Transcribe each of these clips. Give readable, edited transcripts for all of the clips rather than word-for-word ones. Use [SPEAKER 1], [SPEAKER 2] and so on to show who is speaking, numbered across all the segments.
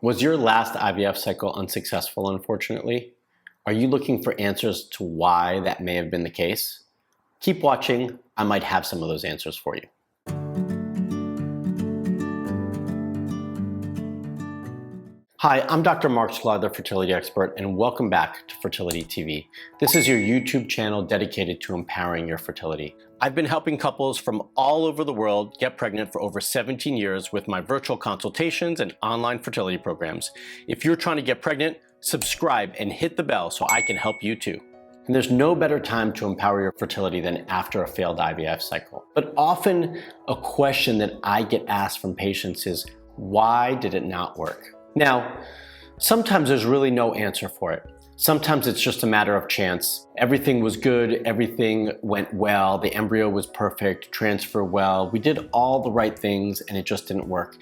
[SPEAKER 1] Was your last IVF cycle unsuccessful, unfortunately? Are you looking for answers to why that may have been the case? Keep watching, I might have some of those answers for you. Hi, I'm Dr. Marc Sklar, the fertility expert, and welcome back to Fertility TV. This is your YouTube channel dedicated to empowering your fertility. I've been helping couples from all over the world get pregnant for over 17 years with my virtual consultations and online fertility programs. If you're trying to get pregnant, subscribe and hit the bell so I can help you too. And there's no better time to empower your fertility than after a failed IVF cycle. But often a question that I get asked from patients is, why did it not work? Now, sometimes there's really no answer for it. Sometimes it's just a matter of chance. Everything was good, everything went well, the embryo was perfect, transfer well, we did all the right things and it just didn't work.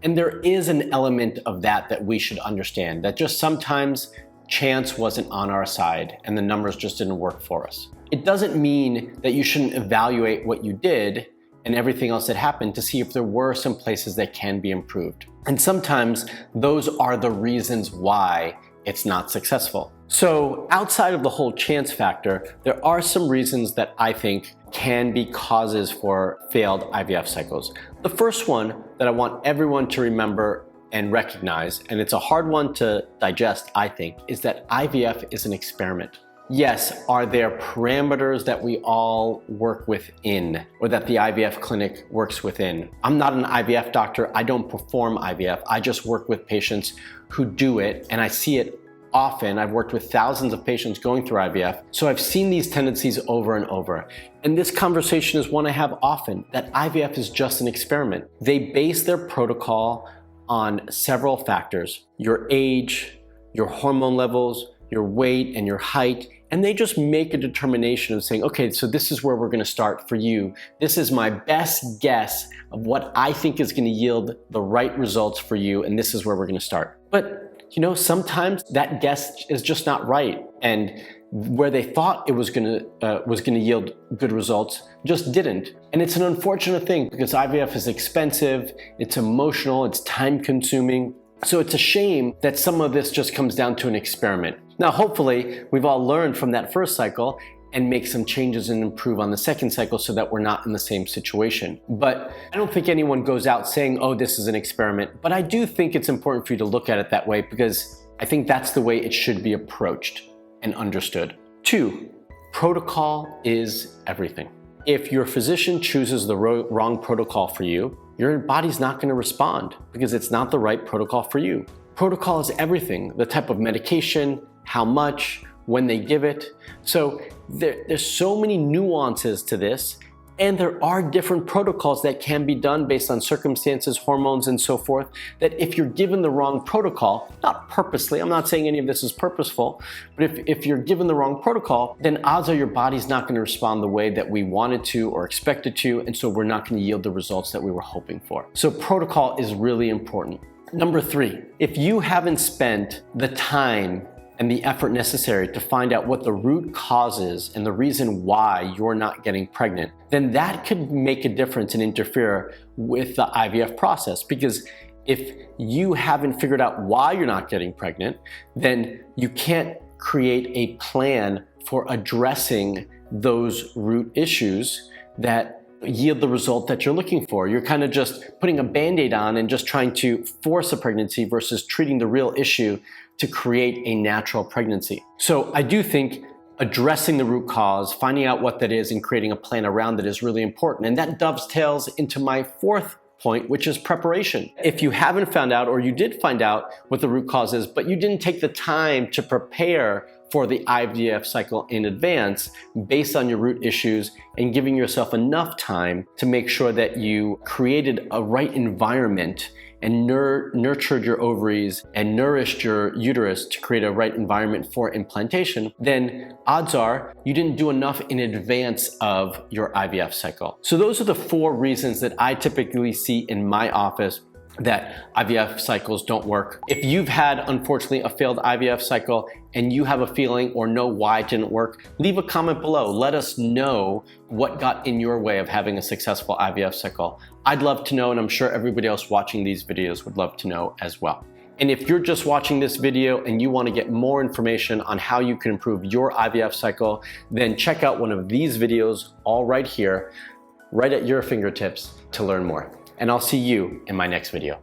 [SPEAKER 1] And there is an element of that we should understand, that just sometimes chance wasn't on our side and the numbers just didn't work for us. It doesn't mean that you shouldn't evaluate what you did and everything else that happened to see if there were some places that can be improved. And sometimes those are the reasons why it's not successful. So outside of the whole chance factor, there are some reasons that I think can be causes for failed IVF cycles. The first one that I want everyone to remember and recognize, and it's a hard one to digest, I think, is that IVF is an experiment. Yes, are there parameters that we all work within or that the IVF clinic works within? I'm not an IVF doctor. I don't perform IVF. I just work with patients who do it, and I see it often. I've worked with thousands of patients going through IVF, so I've seen these tendencies over and over. And this conversation is one I have often, that IVF is just an experiment. They base their protocol on several factors: your age, your hormone levels, your weight, and your height. And they just make a determination of saying, okay, so this is where we're gonna start for you. This is my best guess of what I think is gonna yield the right results for you, and this is where we're gonna start. But you know, sometimes that guess is just not right, and where they thought it was gonna yield good results just didn't. And it's an unfortunate thing because IVF is expensive, it's emotional, it's time consuming. So it's a shame that some of this just comes down to an experiment. Now, hopefully, we've all learned from that first cycle and make some changes and improve on the second cycle so that we're not in the same situation. But I don't think anyone goes out saying, oh, this is an experiment. But I do think it's important for you to look at it that way because I think that's the way it should be approached and understood. 2, protocol is everything. If your physician chooses the wrong protocol for you, your body's not going to respond because it's not the right protocol for you. Protocol is everything: the type of medication, how much, when they give it. So there's so many nuances to this, and there are different protocols that can be done based on circumstances, hormones, and so forth, that if you're given the wrong protocol, not purposely, I'm not saying any of this is purposeful, but if you're given the wrong protocol, then odds are your body's not going to respond the way that we wanted to or expected to, and so we're not going to yield the results that we were hoping for. So protocol is really important. Number 3, if you haven't spent the time and the effort necessary to find out what the root cause is and the reason why you're not getting pregnant, then that could make a difference and interfere with the IVF process. Because if you haven't figured out why you're not getting pregnant, then you can't create a plan for addressing those root issues that yield the result that you're looking for. You're kind of just putting a Band-Aid on and just trying to force a pregnancy versus treating the real issue to create a natural pregnancy. So I do think addressing the root cause, finding out what that is, and creating a plan around it is really important. And that dovetails into my 4th point, which is preparation. If you haven't found out, or you did find out what the root cause is, but you didn't take the time to prepare for the IVF cycle in advance based on your root issues and giving yourself enough time to make sure that you created a right environment and nurtured your ovaries and nourished your uterus to create a right environment for implantation, then odds are you didn't do enough in advance of your IVF cycle. So those are the 4 reasons that I typically see in my office that IVF cycles don't work. If you've had, unfortunately, a failed IVF cycle and you have a feeling or know why it didn't work, leave a comment below. Let us know what got in your way of having a successful IVF cycle. I'd love to know, and I'm sure everybody else watching these videos would love to know as well. And if you're just watching this video and you want to get more information on how you can improve your IVF cycle, then check out one of these videos all right here, right at your fingertips to learn more. And I'll see you in my next video.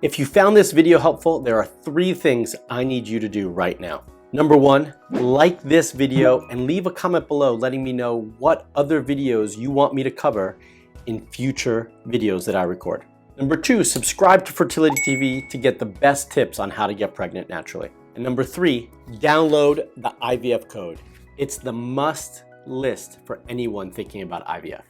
[SPEAKER 1] If you found this video helpful, there are 3 things I need you to do right now. Number 1, like this video and leave a comment below letting me know what other videos you want me to cover in future videos that I record. Number 2, subscribe to Fertility TV to get the best tips on how to get pregnant naturally. And number 3, download the IVF code. It's the must list for anyone thinking about IVF.